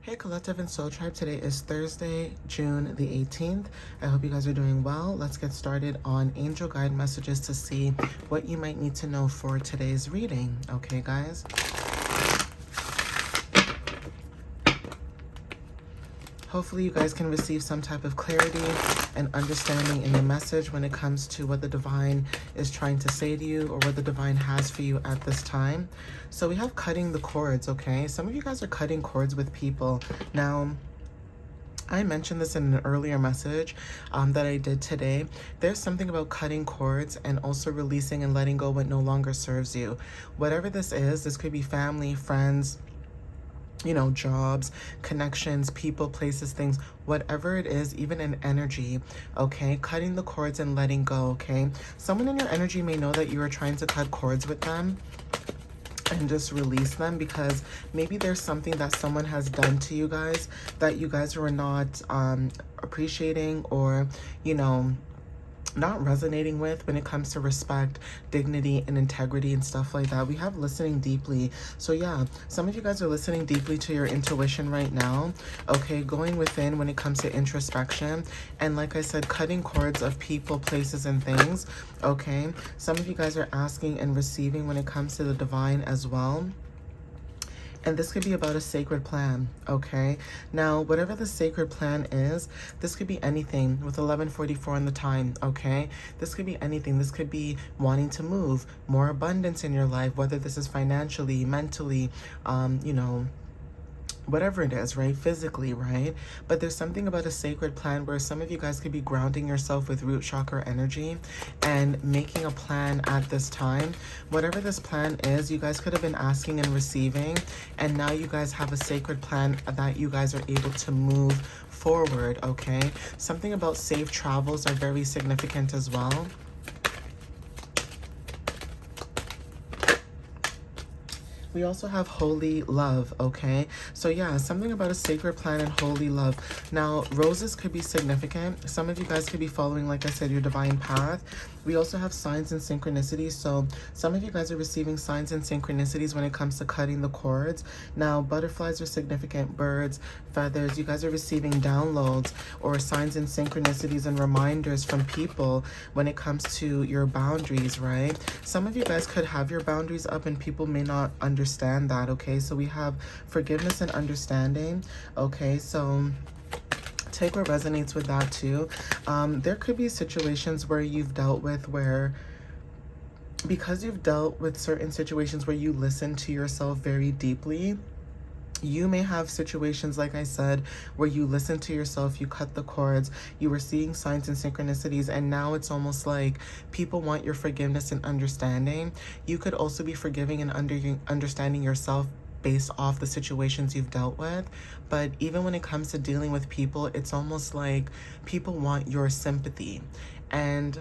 Hey Collective and Soul Tribe, today is Thursday, June the 18th. I hope you guys are doing well. Let's get started on angel guide messages to see what you might need to know for today's reading. Okay, guys? Hopefully you guys can receive some type of clarity and understanding in the message when it comes to what the divine is trying to say to you or what the divine has for you at this time. So we have cutting the cords, okay? Some of you guys are cutting cords with people. Now, I mentioned this in an earlier message that I did today. There's something about cutting cords and also releasing and letting go what no longer serves you. Whatever this is, this could be family, friends, you know, jobs, connections, people, places, things, whatever it is, even in energy, okay? Cutting the cords and letting go, okay? Someone in your energy may know that you are trying to cut cords with them and just release them because maybe there's something that someone has done to you guys that you guys were not appreciating or, you know, not resonating with when it comes to respect, dignity, and integrity and stuff like that. We have listening deeply. So yeah, some of you guys are listening deeply to your intuition right now, okay? Going within when it comes to introspection. And like I said, cutting cords of people, places, and things, okay? Some of you guys are asking and receiving when it comes to the divine as well. And this could be about a sacred plan, okay? Now, whatever the sacred plan is, this could be anything with 11:44 on the time, okay? This could be anything. This could be wanting to move, more abundance in your life, whether this is financially, mentally, you know, whatever it is, right? Physically, right? But there's something about a sacred plan where some of you guys could be grounding yourself with root chakra energy and making a plan at this time. Whatever this plan is, you guys could have been asking and receiving, and now you guys have a sacred plan that you guys are able to move forward, okay? Something about safe travels are very significant as well. We also have holy love, okay? So yeah, something about a sacred plan and holy love. Now, roses could be significant. Some of you guys could be following, like I said, your divine path. We also have signs and synchronicities. So some of you guys are receiving signs and synchronicities when it comes to cutting the cords. Now, butterflies are significant, birds, feathers. You guys are receiving downloads or signs and synchronicities and reminders from people when it comes to your boundaries, right? Some of you guys could have your boundaries up and people may not understand that, okay? So we have forgiveness and understanding, okay? So take what resonates with that too. There could be situations where you've dealt with where, because you've dealt with certain situations where you listen to yourself very deeply, you may have situations, like I said, where you listen to yourself, you cut the cords, you were seeing signs and synchronicities, and now it's almost like people want your forgiveness and understanding. You could also be forgiving and understanding yourself based off the situations you've dealt with. But even when it comes to dealing with people, it's almost like people want your sympathy. And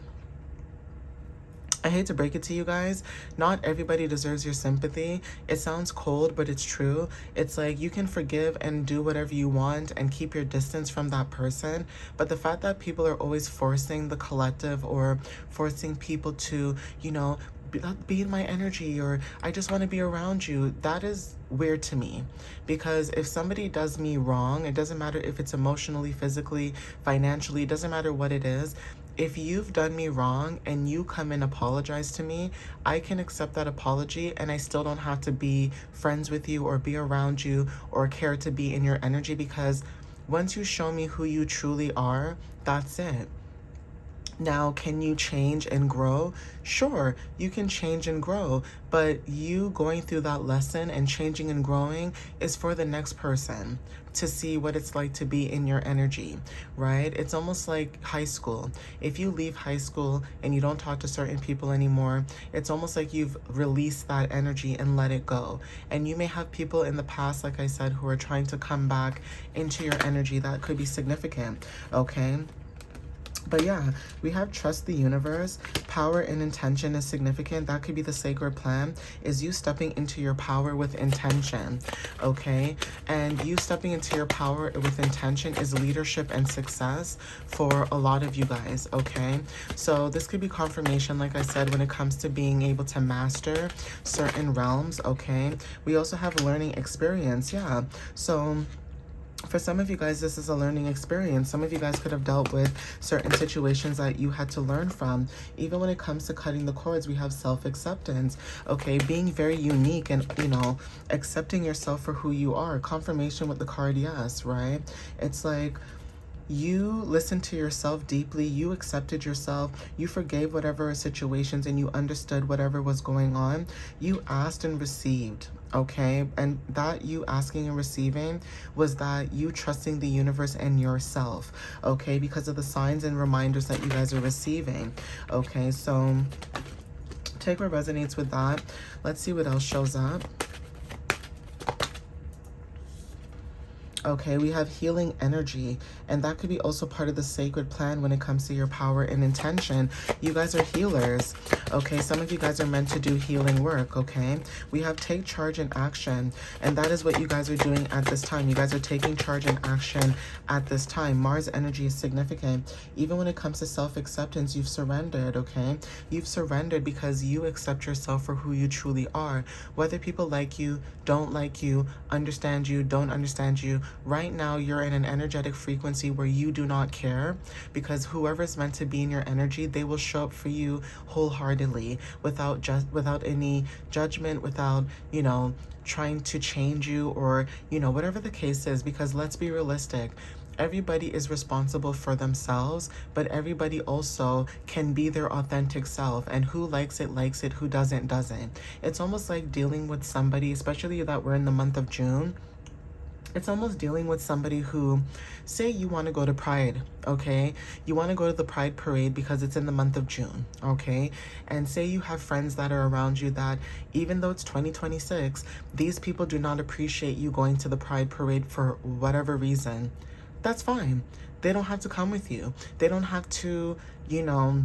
I hate to break it to you guys, not everybody deserves your sympathy. It sounds cold, but it's true. It's like you can forgive and do whatever you want and keep your distance from that person. But the fact that people are always forcing the collective or forcing people to, you know, be in my energy, or I just want to be around you, that is weird to me. Because if somebody does me wrong, it doesn't matter if it's emotionally, physically, financially, it doesn't matter what it is. If you've done me wrong and you come and apologize to me, I can accept that apology and I still don't have to be friends with you or be around you or care to be in your energy, because once you show me who you truly are, that's it. Now, can you change and grow? Sure, you can change and grow, but you going through that lesson and changing and growing is for the next person to see what it's like to be in your energy, right? It's almost like high school. If you leave high school and you don't talk to certain people anymore, it's almost like you've released that energy and let it go. And you may have people in the past, like I said, who are trying to come back into your energy. That could be significant, okay? But yeah, we have trust the universe. Power and intention is significant. That could be the sacred plan, is you stepping into your power with intention, okay? And you stepping into your power with intention is leadership and success for a lot of you guys, okay? So this could be confirmation, like I said, when it comes to being able to master certain realms, okay? We also have learning experience, yeah. So For some of you guys, this is a learning experience. Some of you guys could have dealt with certain situations that you had to learn from. Even when it comes to cutting the cords, we have self-acceptance, okay? Being very unique and, you know, accepting yourself for who you are. Confirmation with the card, yes, right? It's like you listened to yourself deeply, you accepted yourself, you forgave whatever situations, and you understood whatever was going on. You asked and received, okay? And that you asking and receiving was that you trusting the universe and yourself, okay? Because of the signs and reminders that you guys are receiving, okay? So take what resonates with that. Let's see what else shows up. Okay, we have healing energy, and that could be also part of the sacred plan when it comes to your power and intention. You guys are healers, okay? Some of you guys are meant to do healing work, okay? We have take charge and action, and that is what you guys are doing at this time. You guys are taking charge and action at this time. Mars energy is significant. Even when it comes to self-acceptance, you've surrendered, okay? You've surrendered because you accept yourself for who you truly are. Whether people like you, don't like you, understand you, don't understand you, right now you're in an energetic frequency where you do not care, because whoever's meant to be in your energy, they will show up for you wholeheartedly without any judgment, without, you know, trying to change you, or, you know, whatever the case is. Because let's be realistic, everybody is responsible for themselves, but everybody also can be their authentic self, and who likes it, who doesn't. It's almost like dealing with somebody, especially that we're in the month of June. It's almost dealing with somebody who, say you want to go to Pride, okay? You want to go to the Pride parade because it's in the month of June, okay? And say you have friends that are around you that, even though it's 2026, these people do not appreciate you going to the Pride parade for whatever reason. That's fine. They don't have to come with you. They don't have to, you know,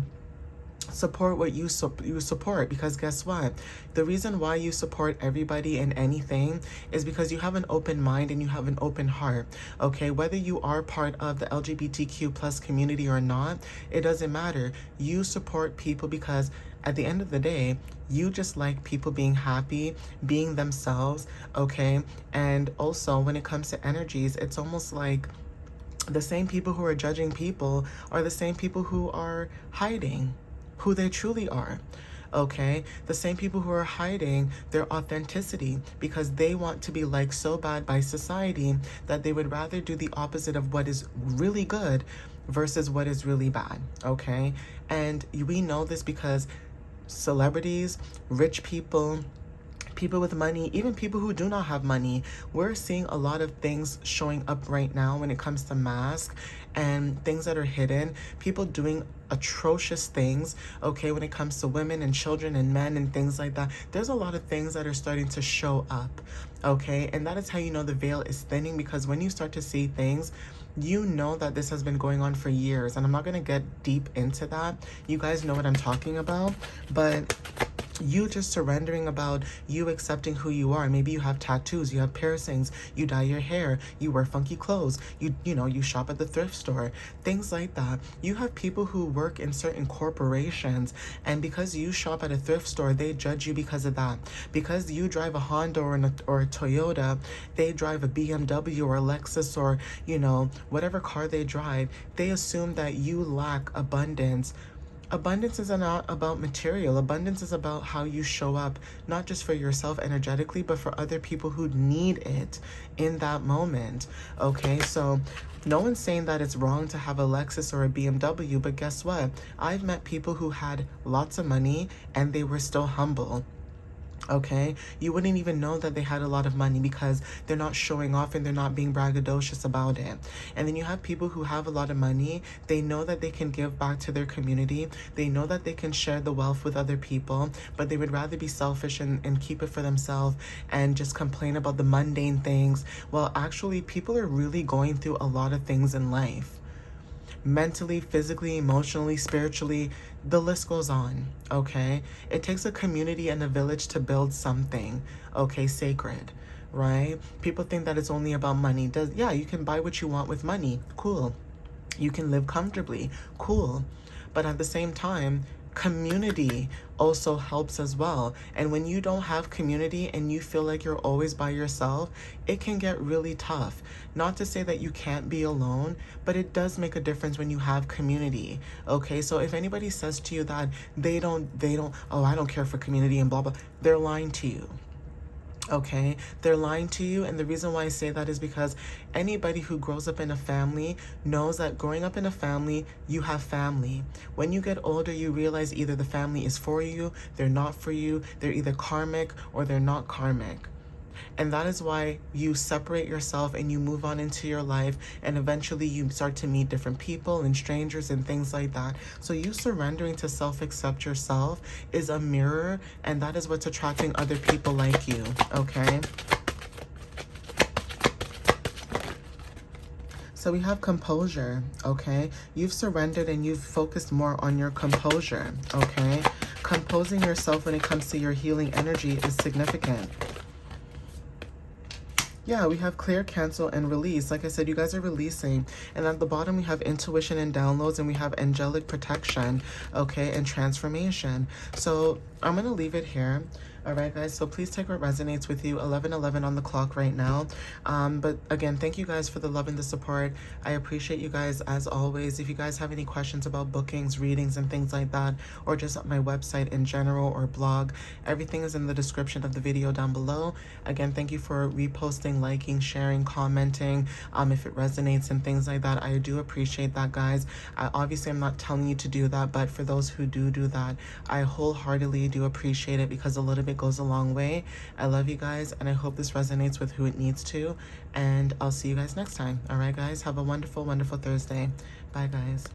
support what you support, because guess what? The reason why you support everybody and anything is because you have an open mind and you have an open heart, okay? Whether you are part of the LGBTQ plus community or not, it doesn't matter. You support people because at the end of the day, you just like people being happy, being themselves, okay? And also when it comes to energies, it's almost like the same people who are judging people are the same people who are hiding who they truly are, okay? The same people who are hiding their authenticity because they want to be liked so bad by society that they would rather do the opposite of what is really good versus what is really bad, okay? And we know this because celebrities, rich people, people with money, even people who do not have money, we're seeing a lot of things showing up right now when it comes to masks and things that are hidden, people doing atrocious things, okay, when it comes to women and children and men and things like that. There's a lot of things that are starting to show up, okay? And that is how you know the veil is thinning, because when you start to see things, you know that this has been going on for years. And I'm not going to get deep into that. You guys know what I'm talking about, but you just surrendering about you accepting who you are. Maybe you have tattoos, you have piercings, you dye your hair, you wear funky clothes, you know, you shop at the thrift store, things like that. You have people who work in certain corporations, and because you shop at a thrift store, they judge you because of that. Because you drive a Honda or a Toyota, they drive a BMW or a Lexus, or, you know, whatever car they drive, they assume that you lack abundance. Abundance is not about material. Abundance is about how you show up, not just for yourself energetically, but for other people who need it in that moment, okay? So no one's saying that it's wrong to have a Lexus or a BMW, but guess what? I've met people who had lots of money and they were still humble. Okay, you wouldn't even know that they had a lot of money because they're not showing off and they're not being braggadocious about it. And then you have people who have a lot of money. They know that they can give back to their community. They know that they can share the wealth with other people, but they would rather be selfish and keep it for themselves and just complain about the mundane things. Well, actually, people are really going through a lot of things in life. Mentally, physically, emotionally, spiritually, the list goes on, okay? It takes a community and a village to build something, okay, sacred, right? People think that it's only about money. Yeah, you can buy what you want with money, cool. You can live comfortably, cool. But at the same time, Community also helps as well. And when you don't have community and you feel like you're always by yourself, it can get really tough. Not to say that you can't be alone, but it does make a difference when you have community. Okay, so if anybody says to you that they don't, oh, I don't care for community and blah blah, they're lying to you. Okay, they're lying to you. And the reason why I say that is because anybody who grows up in a family knows that growing up in a family, you have family. When you get older, you realize either the family is for you, they're not for you, they're either karmic or they're not karmic. And that is why you separate yourself and you move on into your life, and eventually you start to meet different people and strangers and things like that. So you surrendering to self-accept yourself is a mirror, and that is what's attracting other people like you, okay? So we have composure, okay? You've surrendered and you've focused more on your composure, okay? Composing yourself when it comes to your healing energy is significant. Yeah, we have clear, cancel, and release. Like I said, you guys are releasing. And at the bottom, we have intuition and downloads, and we have angelic protection, okay, and transformation. So I'm going to leave it here. All right, guys, so please take what resonates with you. 11:11 on the clock right now. But again, thank you guys for the love and the support. I appreciate you guys as always. If you guys have any questions about bookings, readings, and things like that, or just my website in general or blog, everything is in the description of the video down below. Again, thank you for reposting, liking, sharing, commenting, if it resonates and things like that. I do appreciate that, guys. Obviously, I'm not telling you to do that, but for those who do that, I wholeheartedly do appreciate it, because a little bit goes a long way. I love you guys, and I hope this resonates with who it needs to, and I'll see you guys next time. All right, guys, have a wonderful, wonderful Thursday. Bye, guys.